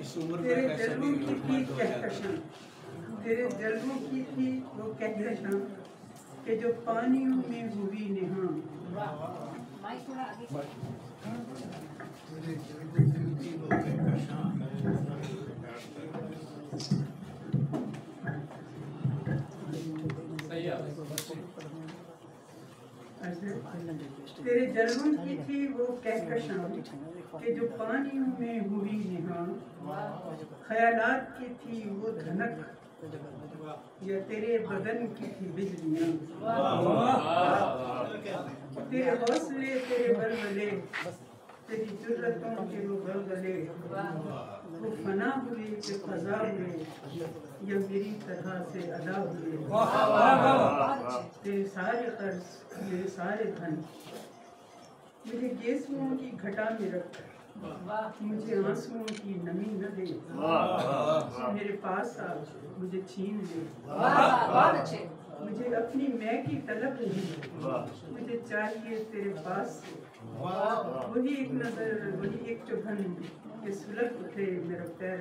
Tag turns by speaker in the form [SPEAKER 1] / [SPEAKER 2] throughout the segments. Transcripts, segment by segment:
[SPEAKER 1] तेरे जलवों की थी कहकशां, तेरे जलवों की थी वो कहकशां कि जो पानियों में हुई निहां। तेरे जलवों की थी वो कहकशां कि जो पानियों में हुई निहां। ख्यालात की थी वो धनक या तेरे बदन की थी बिजलियां। तेरे हौसले तेरे बलबले, तेरी जुर्रतों के वो गलगले, वो फना हुए कि फजा हुए या मेरी तरह से अदा हुए। तेरे सारे कर्ज मेरे सारे धन मुझे गेसुओं की घटा में रख, मुझे आंसुओं की नमी न दे। मेरे पास आ मुझे छीन ले, मुझे अपनी मैं की तलब नहीं, मुझे चाहिए तेरे पास से। वही एक नजर वही एक चुभन के सुलग उठे मेरा पैर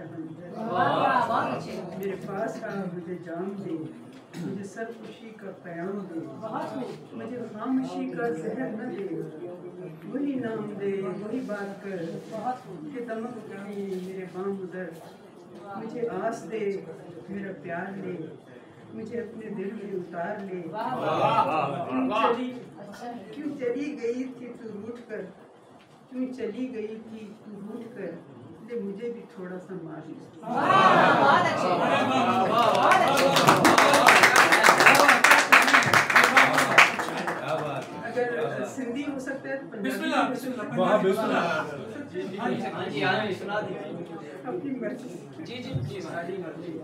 [SPEAKER 1] मेरे पास आ मुझे जाम दे, मुझे सरखुशी का पैगाम दे, मुझे खामोशी का जहर न दे। वही नाम दे वही बात कर कि दमक उठाए मेरे बाम उधर। मुझे आस दे मेरा प्यार ले, मुझे अपने दिल में उतार ले। क्यों चली गई थी तू रूठ कर, क्यों चली गई थी तू रूठ कर, ले मुझे भी थोड़ा सा मार ले। अगर सिंधी हो सकता है तो पंजाबी अपनी मर्जी।
[SPEAKER 2] जी जी जी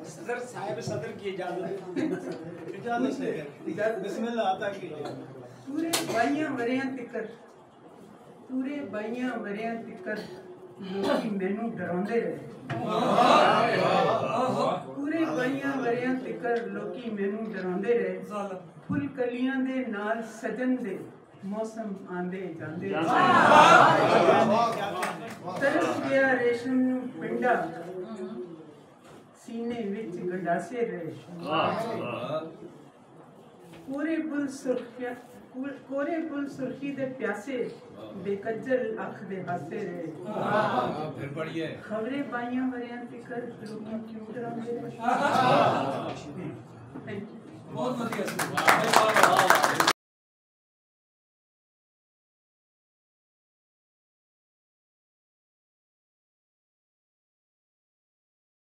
[SPEAKER 2] सदर साहब सदर की इजाजत है बिस्मिल्लाह आता कीजिए।
[SPEAKER 1] पूरे बाइयां मरियां तिकर, पूरे बाइयां मरियां तिकर लोकी मैनू डरांदे रहे। पूरे बाइयां मरियां तिकर लोकी मैनू डरांदे रहे। फुल कलियां दे नाल सजन दे मौसम आंदे जांदे। तरस गया रेशम नू पिंडा, सीने विच गंडासे रहे। कोरे बुल सुर्खी दे प्यासे, बेकज्जल अख दे हासे रहे। खबरें बाइयां मरियां तिकर लोकी क्यों डरांदे रहे।
[SPEAKER 3] बहुत बढ़िया।